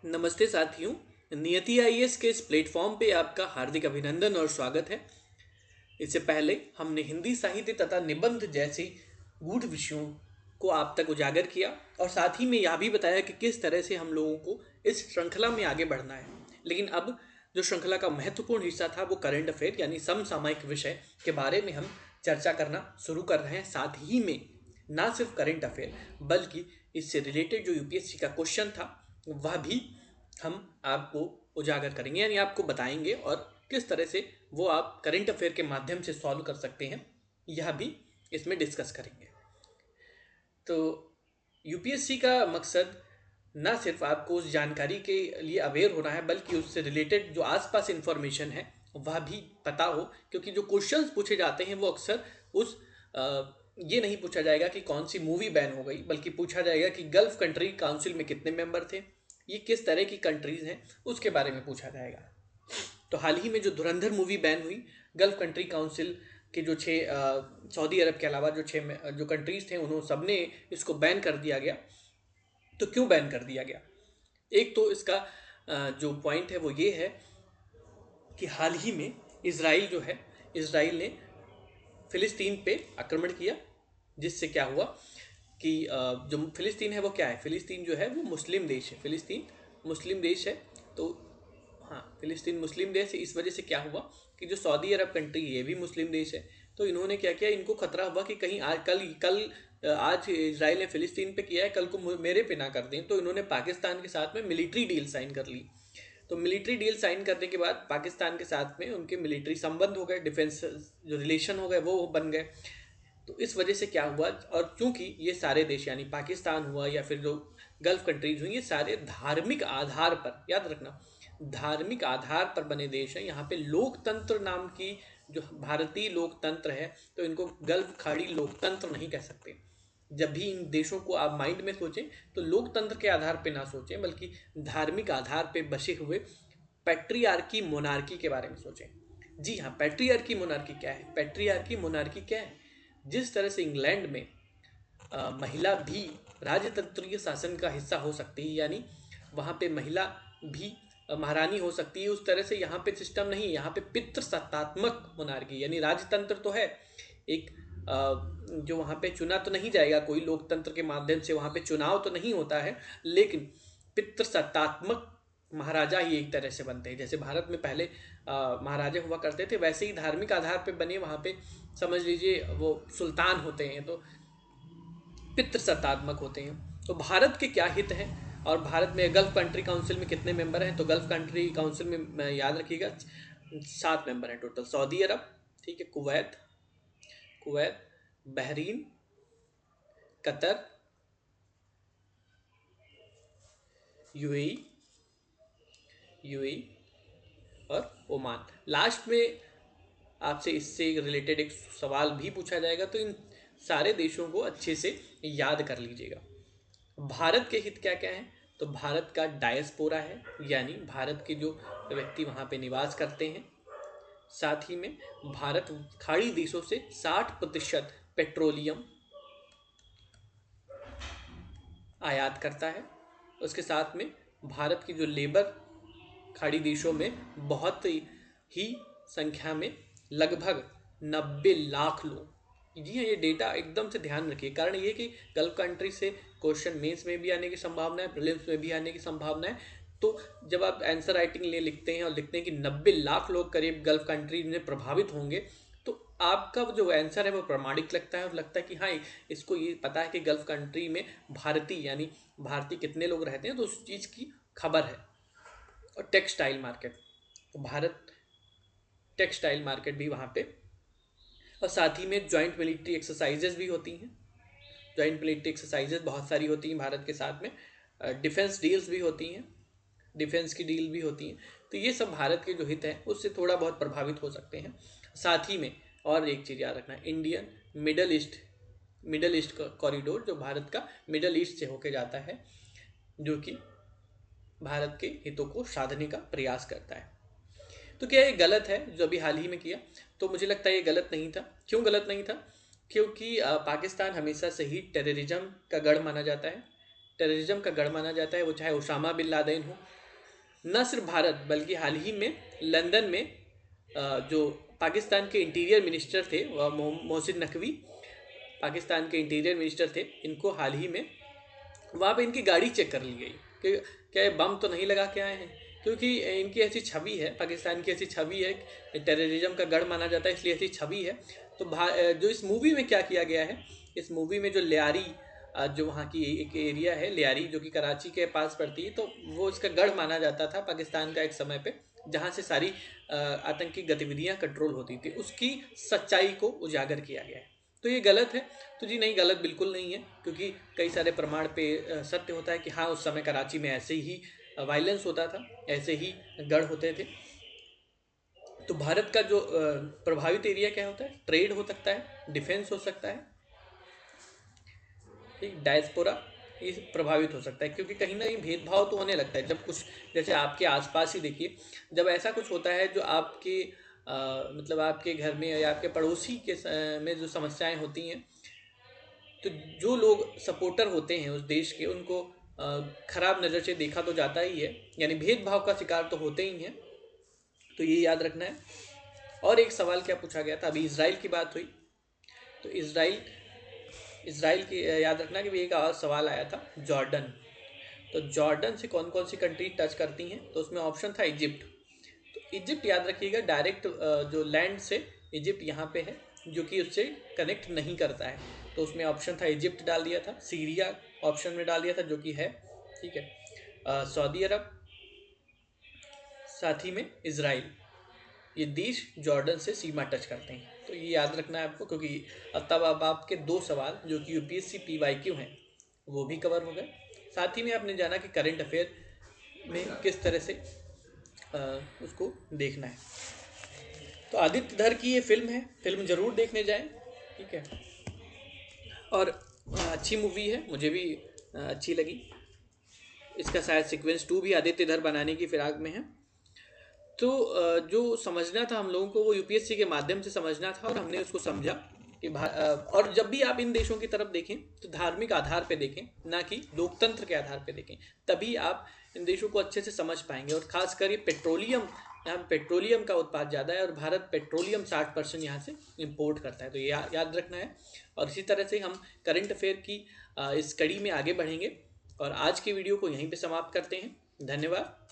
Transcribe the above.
नमस्ते साथियों। नियति आईएएस के इस प्लेटफॉर्म पे आपका हार्दिक अभिनंदन और स्वागत है। इससे पहले हमने हिंदी साहित्य तथा निबंध जैसे गूढ़ विषयों को आप तक उजागर किया और साथ ही में यह भी बताया कि किस तरह से हम लोगों को इस श्रृंखला में आगे बढ़ना है। लेकिन अब जो श्रृंखला का महत्वपूर्ण हिस्सा था वो करंट अफेयर यानी समसामयिक विषय के बारे में हम चर्चा करना शुरू कर रहे हैं। साथ ही में ना सिर्फ करंट अफेयर बल्कि इससे रिलेटेड जो यूपीएससी का क्वेश्चन था वह भी हम आपको उजागर करेंगे, यानी आपको बताएंगे और किस तरह से वो आप करंट अफेयर के माध्यम से सॉल्व कर सकते हैं, यह भी इसमें डिस्कस करेंगे। तो यूपीएससी का मकसद ना सिर्फ आपको उस जानकारी के लिए अवेयर होना है बल्कि उससे रिलेटेड जो आसपास इंफॉर्मेशन है वह भी पता हो, क्योंकि जो क्वेश्चंस पूछे जाते हैं वो अक्सर उस ये नहीं पूछा जाएगा कि कौन सी मूवी बैन हो गई, बल्कि पूछा जाएगा कि गल्फ कंट्री काउंसिल में कितने मेंबर थे, ये किस तरह की कंट्रीज हैं, उसके बारे में पूछा जाएगा। तो हाल ही में जो धुरंधर मूवी बैन हुई, गल्फ कंट्री काउंसिल के जो सऊदी अरब के अलावा जो जो कंट्रीज थे उन्होंने सबने इसको बैन कर दिया गया। तो क्यों बैन कर दिया गया? एक तो इसका जो पॉइंट है वो ये है कि हाल ही में इसराइल ने फिलिस्तीन पे आक्रमण किया, जिससे क्या हुआ कि जो फिलिस्तीन है वो क्या है, फिलिस्तीन जो है वो मुस्लिम देश है। फिलिस्तीन मुस्लिम देश है। तो हाँ, फिलिस्तीन मुस्लिम देश है। इस वजह से क्या हुआ कि जो सऊदी अरब कंट्री है ये भी मुस्लिम देश है। तो इन्होंने क्या किया, इनको खतरा हुआ कि कहीं आज इसराइल ने फिलिस्तीन पे किया है, कल को मेरे पे ना कर दें। तो इन्होंने पाकिस्तान के साथ में मिलिट्री डील साइन कर ली। तो मिलिट्री डील साइन करने के बाद पाकिस्तान के साथ में उनके मिलिट्री संबंध हो गए, डिफेंस जो रिलेशन हो गए वो बन गए। तो इस वजह से क्या हुआ, और चूंकि ये सारे देश यानी पाकिस्तान हुआ या फिर जो गल्फ कंट्रीज हुई, ये सारे धार्मिक आधार पर, याद रखना, धार्मिक आधार पर बने देश हैं। यहाँ पे लोकतंत्र नाम की जो भारतीय लोकतंत्र है, तो इनको गल्फ खाड़ी लोकतंत्र नहीं कह सकते। जब भी इन देशों को आप माइंड में सोचें तो लोकतंत्र के आधार पे ना सोचें, बल्कि धार्मिक आधार पे बसे हुए पैट्रियार्की मोनार्की के बारे में सोचें। जी हाँ, पैट्रियार्की मोनार्की क्या है? पैट्रियार्की मोनार्की क्या है? जिस तरह से इंग्लैंड में महिला भी राजतंत्रीय शासन का हिस्सा हो सकती है, यानी वहाँ पे महिला भी महारानी हो सकती है, उस तरह से यहाँ पे सिस्टम नहीं है। यहाँ पे पितृसत्तात्मक मोनार्की यानी राजतंत्र तो है एक, जो वहाँ पे चुना तो नहीं जाएगा कोई, लोकतंत्र के माध्यम से वहाँ पे चुनाव तो नहीं होता है, लेकिन पितृसत्तात्मक महाराजा ही एक तरह से बनते हैं। जैसे भारत में पहले महाराजा हुआ करते थे, वैसे ही धार्मिक आधार पे बने वहाँ पे समझ लीजिए वो सुल्तान होते हैं, तो पितृसत्तात्मक होते हैं। तो भारत के क्या हित हैं, और भारत में गल्फ कंट्री काउंसिल में कितने मेंबर हैं? तो गल्फ कंट्री काउंसिल में याद रखिएगा 7 मेंबर हैं टोटल। सऊदी अरब, ठीक है, कुवैत, बहरीन, कतर, यूएई और ओमान। लास्ट में आपसे इससे रिलेटेड एक सवाल भी पूछा जाएगा, तो इन सारे देशों को अच्छे से याद कर लीजिएगा। भारत के हित क्या क्या हैं? तो भारत का डायस्पोरा है, यानी भारत के जो व्यक्ति वहाँ पे निवास करते हैं। साथ ही में भारत खाड़ी देशों से 60% पेट्रोलियम आयात करता है। उसके साथ में भारत की जो लेबर खाड़ी देशों में बहुत ही संख्या में लगभग 90 लाख लोग। जी हाँ, ये डेटा एकदम से ध्यान रखिए, कारण ये कि गल्फ कंट्री से क्वेश्चन मेंस में भी आने की संभावना है, प्रीलिम्स में भी आने की संभावना है। तो जब आप आंसर राइटिंग ले लिखते हैं और लिखते हैं कि 90 लाख लोग करीब गल्फ कंट्रीज में प्रभावित होंगे, तो आपका जो आंसर है वो प्रमाणिक लगता है और लगता है कि हाँ, इसको ये पता है कि गल्फ कंट्री में भारतीय कितने लोग रहते हैं, तो उस चीज़ की खबर है। और टेक्सटाइल मार्केट, तो भारत टेक्सटाइल मार्केट भी वहाँ पे, और साथ ही में जॉइंट मिलिट्री एक्सरसाइजेज भी होती हैं। जॉइंट मिलिट्री एक्सरसाइजेज बहुत सारी होती हैं भारत के साथ में। डिफेंस डील्स भी होती हैं, डिफेंस की डील भी होती हैं। तो ये सब भारत के जो हित हैं उससे थोड़ा बहुत प्रभावित हो सकते हैं। साथ ही में और एक चीज़ याद रखना, इंडियन मिडल ईस्ट कॉरिडोर जो भारत का मिडल ईस्ट से होके जाता है, जो कि भारत के हितों को साधने का प्रयास करता है। तो क्या ये गलत है जो अभी हाल ही में किया? तो मुझे लगता है ये गलत नहीं था। क्यों गलत नहीं था? क्योंकि पाकिस्तान हमेशा से ही टेररिज्म का गढ़ माना जाता है। टेररिज्म का गढ़ माना जाता है, वो चाहे उसामा बिन लादेन हो। न सिर्फ भारत बल्कि हाल ही में लंदन में जो पाकिस्तान के इंटीरियर मिनिस्टर थे मोहसिन नकवी, पाकिस्तान के इंटीरियर मिनिस्टर थे, इनको हाल ही में वहाँ पे इनकी गाड़ी चेक कर ली गई कि क्या बम तो नहीं लगा के आए हैं, क्योंकि इनकी ऐसी छवि है, पाकिस्तान की ऐसी छवि है, टेररिज्म का गढ़ माना जाता है, इसलिए ऐसी छवि है। तो जो इस मूवी में क्या किया गया है, इस मूवी में जो लियारी, जो वहाँ की एक एरिया है लियारी, जो कि कराची के पास पड़ती है, तो वो इसका गढ़ माना जाता था पाकिस्तान का एक समय पे, जहाँ से सारी आतंकी गतिविधियाँ कंट्रोल होती थी। उसकी सच्चाई को उजागर किया गया है। तो ये गलत है? तो जी नहीं, गलत बिल्कुल नहीं है, क्योंकि कई सारे प्रमाण पे सत्य होता है कि हाँ, उस समय कराची में ऐसे ही वायलेंस होता था, ऐसे ही गढ़ होते थे। तो भारत का जो प्रभावित एरिया क्या होता है, ट्रेड हो सकता है, डिफेंस हो सकता है, ठीक, डायस्पोरा, ये प्रभावित हो सकता है, क्योंकि कहीं ना कहीं भेदभाव तो होने लगता है जब कुछ, जैसे आपके आसपास ही देखिए, जब ऐसा कुछ होता है जो आपके मतलब आपके घर में या आपके पड़ोसी के में जो समस्याएं होती हैं, तो जो लोग सपोर्टर होते हैं उस देश के, उनको खराब नज़र से देखा तो जाता ही है, यानी भेदभाव का शिकार तो होते ही हैं। तो ये याद रखना है। और एक सवाल क्या पूछा गया था, अभी इसराइल की बात हुई, तो इसराइल की याद रखना कि भी एक और सवाल आया था, जॉर्डन। तो जॉर्डन से कौन कौन सी कंट्री टच करती हैं, तो उसमें ऑप्शन था इजिप्ट। तो इजिप्ट याद रखिएगा, डायरेक्ट जो लैंड से इजिप्ट यहाँ पे है, जो कि उससे कनेक्ट नहीं करता है, तो उसमें ऑप्शन था इजिप्ट डाल दिया था, सीरिया ऑप्शन में डाल दिया था जो कि है, ठीक है, सऊदी अरब, साथ ही में इजराइल, ये देश जॉर्डन से सीमा टच करते हैं। तो ये याद रखना है आपको, क्योंकि तब अब आपके दो सवाल जो कि यूपीएससी PYQ हैं वो भी कवर हो गए। साथ ही में आपने जाना कि करंट अफेयर में किस तरह से उसको देखना है। तो आदित्य धर की ये फिल्म है, फिल्म ज़रूर देखने जाएं, ठीक है। और अच्छी मूवी है, मुझे भी अच्छी लगी। इसका शायद सीक्वेंस 2 भी आदित्य धर बनाने की फिराक में है। तो जो समझना था हम लोगों को, वो यूपीएससी के माध्यम से समझना था, और हमने उसको समझा कि और जब भी आप इन देशों की तरफ देखें तो धार्मिक आधार पे देखें, ना कि लोकतंत्र के आधार पे देखें, तभी आप इन देशों को अच्छे से समझ पाएंगे। और खासकर ये पेट्रोलियम, यहाँ पेट्रोलियम का उत्पाद ज़्यादा है, और भारत पेट्रोलियम 60% यहाँ से इम्पोर्ट करता है, तो ये याद रखना है। और इसी तरह से हम करंट अफेयर की इस कड़ी में आगे बढ़ेंगे, और आज की वीडियो को यहीं पर समाप्त करते हैं। धन्यवाद।